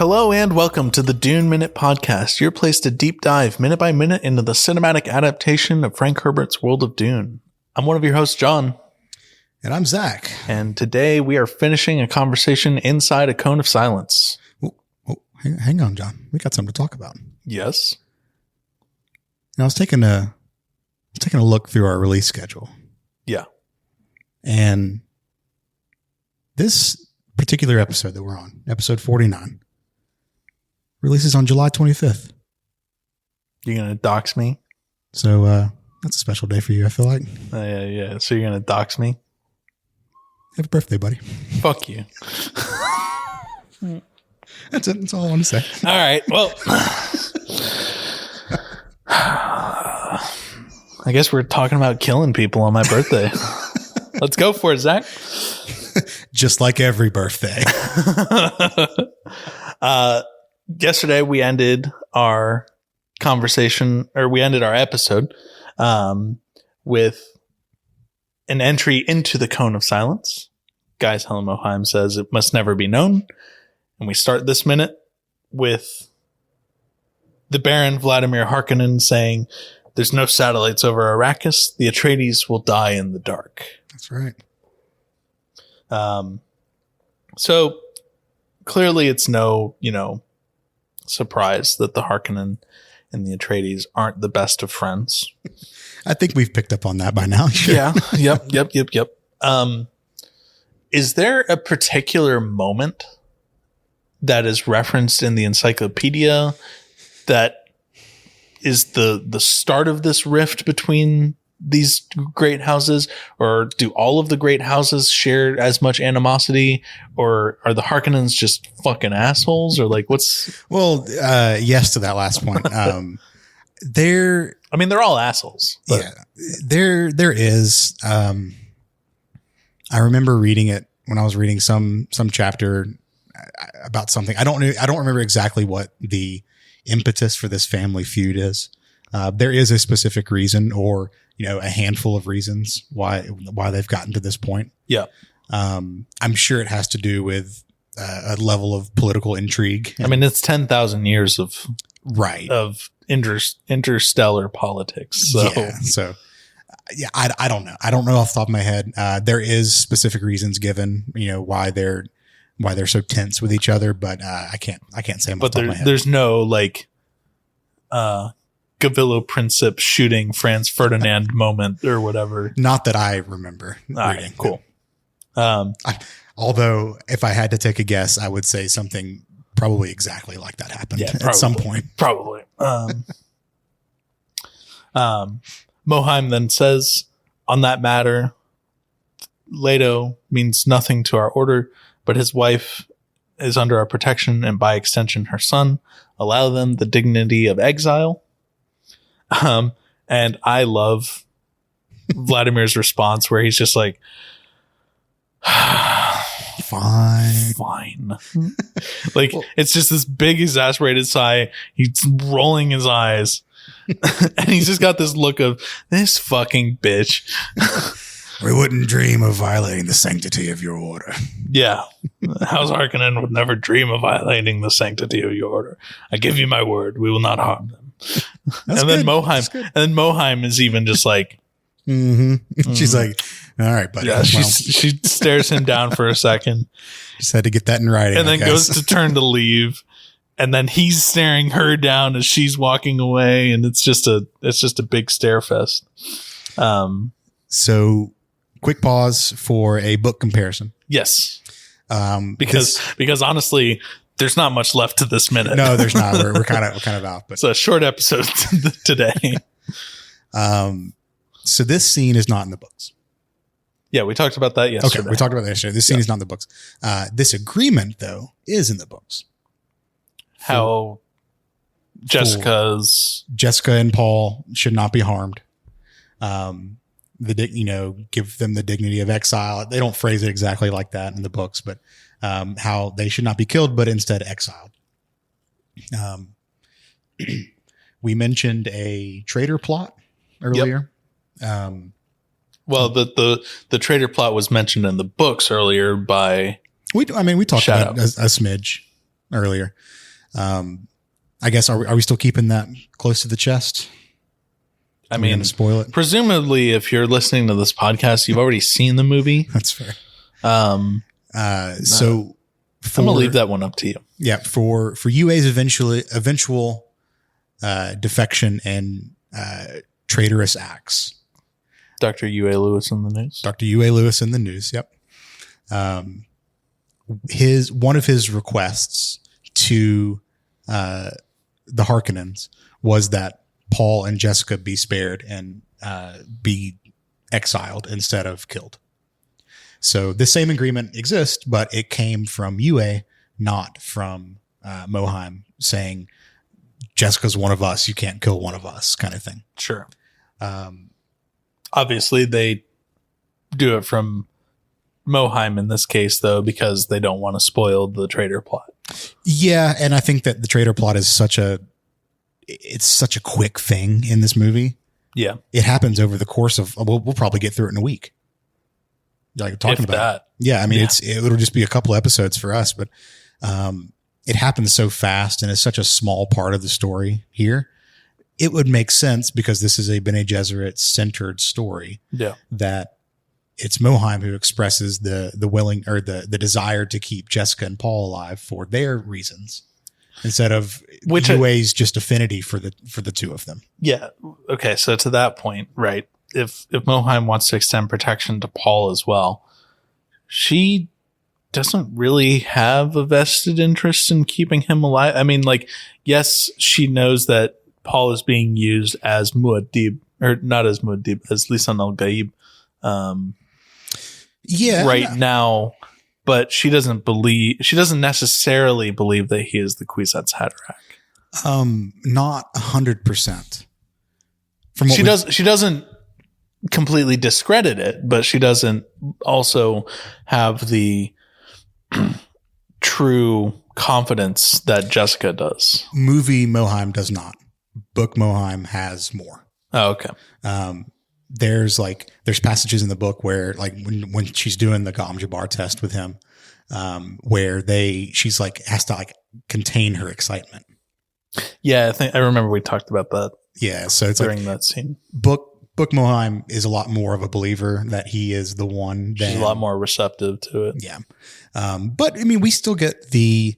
Hello and welcome to the Dune Minute Podcast, your place to deep dive minute by minute into the cinematic adaptation of Frank Herbert's World of Dune. I'm one of your hosts, John. And I'm Zach. And today we are finishing a conversation inside a cone of silence. Hang on, John. We got something to talk about. Yes. Now, I was taking a look through our release schedule. Yeah. And this particular episode that we're on, episode 49, releases on July 25th. You're going to dox me? So that's a special day for you, I feel like. Yeah. So you're going to dox me? Happy birthday, buddy. Fuck you. That's it. That's all I want to say. All right. Well, I guess we're talking about killing people on my birthday. Let's go for it, Zach. Just like every birthday. Yesterday we ended our conversation, or we ended our episode with an entry into the cone of silence. Guys, Helen Moheim says it must never be known. And we start this minute with the Baron Vladimir Harkonnen saying, "There's no satellites over Arrakis. The Atreides will die in the dark." That's right. So clearly it's no, surprise that the Harkonnen and the Atreides aren't the best of friends. I think we've picked up on that by now. Yeah. Yep. Is there a particular moment that is referenced in the encyclopedia that is the start of this rift between these great houses, or do all of the great houses share as much animosity, or are the Harkonnens just fucking assholes, or like what's? Well, yes to that last point. They're all assholes. But. Yeah, there is. I remember reading it when I was reading some chapter about something. I don't remember exactly what the impetus for this family feud is. There is a specific reason, or a handful of reasons why they've gotten to this point. Yeah. I'm sure it has to do with a level of political intrigue. It's 10,000 years of interstellar politics. So. I don't know. I don't know off the top of my head. There is specific reasons given, why they're so tense with each other, but I can't say them off the top of my head. There's no Gavillo Princip shooting Franz Ferdinand moment or whatever. Not that I remember reading. Right, cool. Although if I had to take a guess, I would say something probably exactly like that happened at some point. Probably. Moheim then says, on that matter, Leto means nothing to our order, but his wife is under our protection, and by extension her son. Allow them the dignity of exile. And I love Vladimir's response where he's just like, fine. It's just this big exasperated sigh. He's rolling his eyes and he's just got this look of this fucking bitch. We wouldn't dream of violating the sanctity of your order. Yeah. House Harkonnen would never dream of violating the sanctity of your order. I give you my word. We will not harm them. Then Moheim is even just like, She's like, all right, buddy. Yeah, she stares him down for a second. Just had to get that in writing. And then goes to turn to leave. And then he's staring her down as she's walking away. And it's just a big stare fest. So quick pause for a book comparison. Yes. Because honestly, there's not much left to this minute. No, there's not. We're kind of out, but it's a short episode today. So this scene is not in the books. Yeah, we talked about that yesterday. Okay, we talked about that yesterday. This scene is not in the books. This agreement, though, is in the books. How Jessica and Paul should not be harmed. Give them the dignity of exile. They don't phrase it exactly like that in the books, but how they should not be killed, but instead exiled. We mentioned a traitor plot earlier. Yep. The traitor plot was mentioned in the books earlier by we talked about a smidge. earlier. I guess are we still keeping that close to the chest? I mean, spoil it. Presumably, if you're listening to this podcast, you've already seen the movie. That's fair. So I'm gonna leave that one up to you. Yeah, for UA's eventual defection and traitorous acts. Dr. UA Lewis in the news. Dr. UA Lewis in the news. Yep. One of his requests to the Harkonnens was that Paul and Jessica be spared and be exiled instead of killed. So the same agreement exists, but it came from UA, not from Moheim, saying Jessica's one of us. You can't kill one of us, kind of thing. Sure. Obviously, they do it from Moheim in this case, though, because they don't want to spoil the traitor plot. Yeah, and I think that the traitor plot is such a quick thing in this movie. Yeah, it happens over the course of we'll probably get through it in a week. Like talking if about that. Yeah, I mean it'll just be a couple episodes for us, but it happens so fast and it's such a small part of the story here. It would make sense because this is a Bene Gesserit centered story. Yeah, that it's Moheim who expresses the willing or the desire to keep Jessica and Paul alive for their reasons, instead of UA's just affinity for the two of them. Yeah. Okay. So to that point, right? If Moheim wants to extend protection to Paul as well, she doesn't really have a vested interest in keeping him alive. I mean, like, yes, she knows that Paul is being used as Muad'Dib, or not as Muad'Dib, as Lisan al-Gaib. Now, but she doesn't necessarily believe that he is the Kwisatz Haderach. Not 100%. She doesn't completely discredit it, but she doesn't also have the true confidence that Jessica does. Movie Moheim does not. Book Moheim has more. Oh, okay. There's passages in the book where, like, when she's doing the Gom Jabbar test with him, where she's like has to like contain her excitement. Yeah, I remember we talked about that. Yeah, so it's during that scene. Book Moheim is a lot more of a believer that he is the one. She's a lot more receptive to it. Yeah, but I mean, we still get the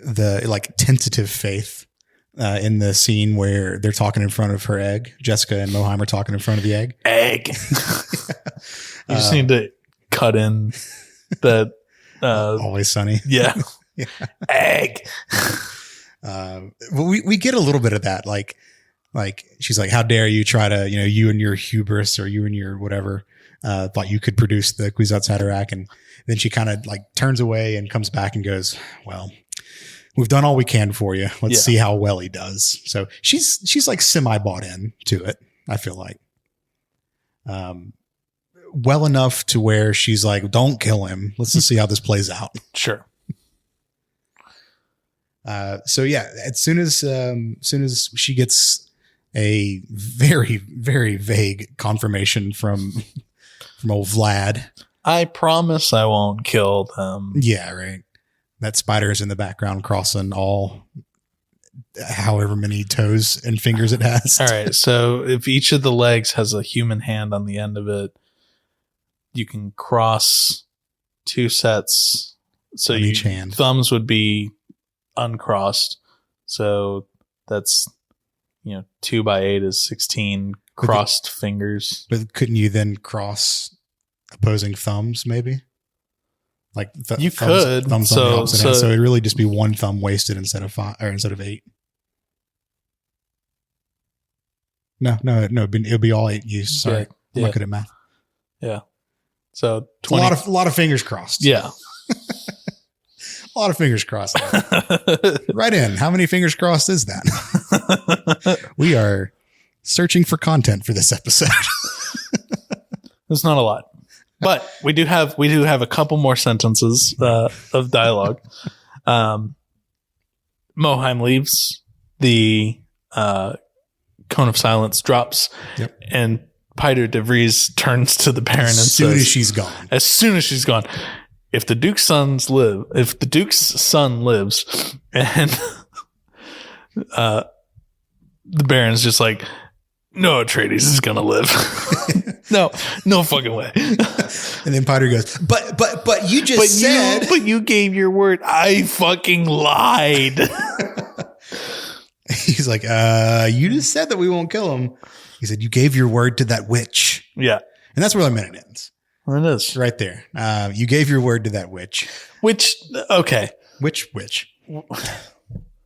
like tentative faith. In the scene where they're talking in front of her egg, Jessica and Moheim are talking in front of the egg. You just need to cut in that. Always Sunny. Yeah. Yeah. Egg. Well, we get a little bit of that. Like she's like, how dare you try to, you and your hubris or you and your whatever, thought you could produce the Kwisatz Haderach. And then she kind of like turns away and comes back and goes, well, we've done all we can for you. Let's see how well he does. So she's like semi bought in to it. I feel like, well enough to where she's like, don't kill him. Let's just see how this plays out. Sure. So yeah, as soon as she gets a very, very vague confirmation from old Vlad, I promise I won't kill them. Yeah. Right. That spider is in the background crossing all however many toes and fingers it has. All right. So if each of the legs has a human hand on the end of it, you can cross two sets. So each hand. Thumbs would be uncrossed. So that's, 2 by 8 is 16 crossed fingers. But couldn't you then cross opposing thumbs maybe? Like you could thumbs on the opposite hand. So it'd really just be one thumb wasted instead of 5 or instead of 8. No, it'll be all 8 used. Sorry, I'm not good at math. Yeah, so 20. A lot of fingers crossed. Yeah, a lot of fingers crossed. Right in. How many fingers crossed is that? We are searching for content for this episode. It's not a lot. But we do have a couple more sentences of dialogue. Moheim leaves. The cone of silence drops, and Peter de Vries turns to the Baron as soon as she's gone. As soon as she's gone, if the Duke's son lives, and the Baron's just like, no, Atreides is gonna live. no fucking way. And then Piter goes, but you just said, but you gave your word. I fucking lied. He's like, you just said that we won't kill him. He said, you gave your word to that witch. Yeah. And that's where the minute ends. Well, it is. Right there. You gave your word to that witch. Which, okay. Which?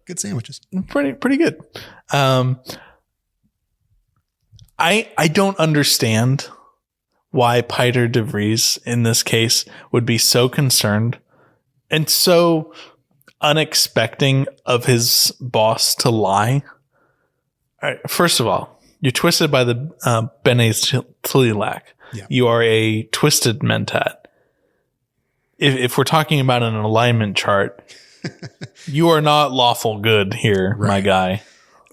Good sandwiches. Pretty good. I don't understand why Piter de Vries in this case would be so concerned and so unexpecting of his boss to lie. All right, first of all, you're twisted by the Bene Tlilac. Yeah. You are a twisted mentat. If we're talking about an alignment chart, you are not lawful good here, right. My guy.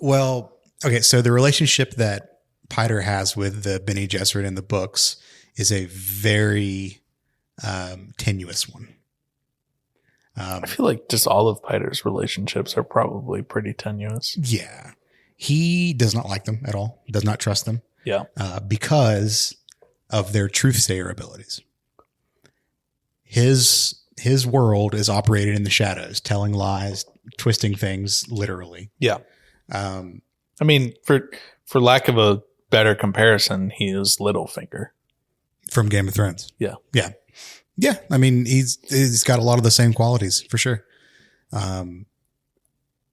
Well, okay, so the relationship that Piter has with the Bene Gesserit in the books is a very tenuous one. I feel like just all of Piter's relationships are probably pretty tenuous. Yeah. He does not like them at all. Does not trust them. Yeah. Because of their truthsayer abilities. His world is operated in the shadows, telling lies, twisting things literally. Yeah. I mean, for lack of a better comparison, he is Littlefinger from Game of Thrones. Yeah. Yeah. Yeah. I mean, he's got a lot of the same qualities for sure.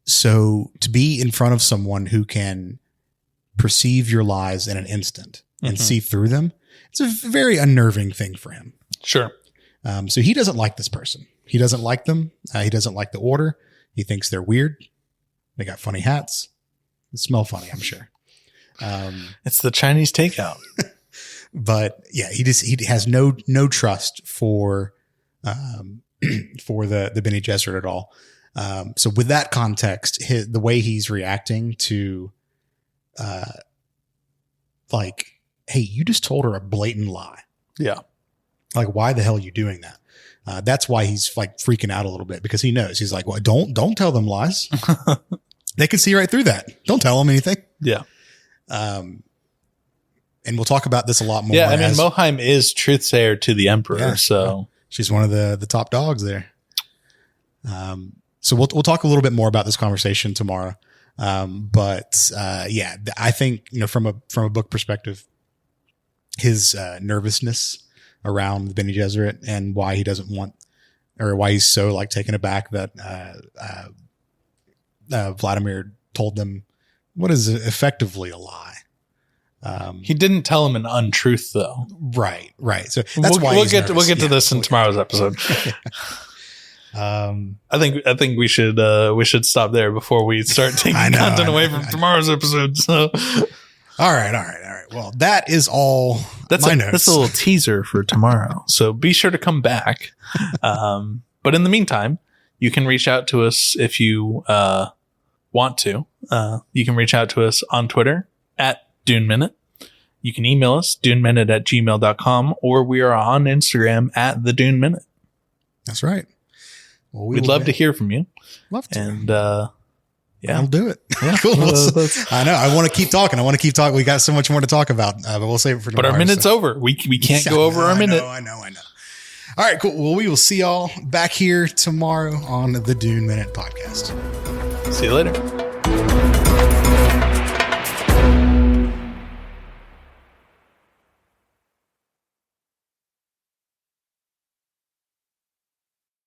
So to be in front of someone who can perceive your lies in an instant and see through them, it's a very unnerving thing for him. Sure. So he doesn't like this person. He doesn't like them. He doesn't like the order. He thinks they're weird. They got funny hats. They smell funny, I'm sure. It's the Chinese takeout. But yeah, he has no trust for the Bene Gesserit at all. So with that context, the way he's reacting to, like, hey, you just told her a blatant lie. Yeah. Like, why the hell are you doing that? That's why he's like freaking out a little bit, because he knows. He's like, well, don't tell them lies. They can see right through that. Don't tell them anything. Yeah. And we'll talk about this a lot more. Yeah. I mean, Moheim is truthsayer to the Emperor. Yeah, so she's one of the top dogs there. So we'll talk a little bit more about this conversation tomorrow. But I think, from a book perspective, his nervousness around the Bene Gesserit and why he doesn't want, or why he's so like taken aback that Vladimir told them what is effectively a lie. He didn't tell him an untruth, though. Right. So that's why we'll get to this in tomorrow's episode. I think we should stop there before we start taking content away from tomorrow's episode. So, all right. Well, that is all. That's my notes. That's a little teaser for tomorrow. So be sure to come back. But in the meantime, you can reach out to us if you want to. You can reach out to us on Twitter at Dune Minute. You can email us duneminute@gmail.com, or we are on Instagram at the Dune Minute. That's right. Well, we'd love to hear from you. Love to. And yeah, I'll do it. Yeah, cool. I know. I want to keep talking. We got so much more to talk about, but we'll save it for tomorrow. But our minute's over. We can't go over our minute. I know. All right, cool. Well, we will see y'all back here tomorrow on the Dune Minute podcast. See you later.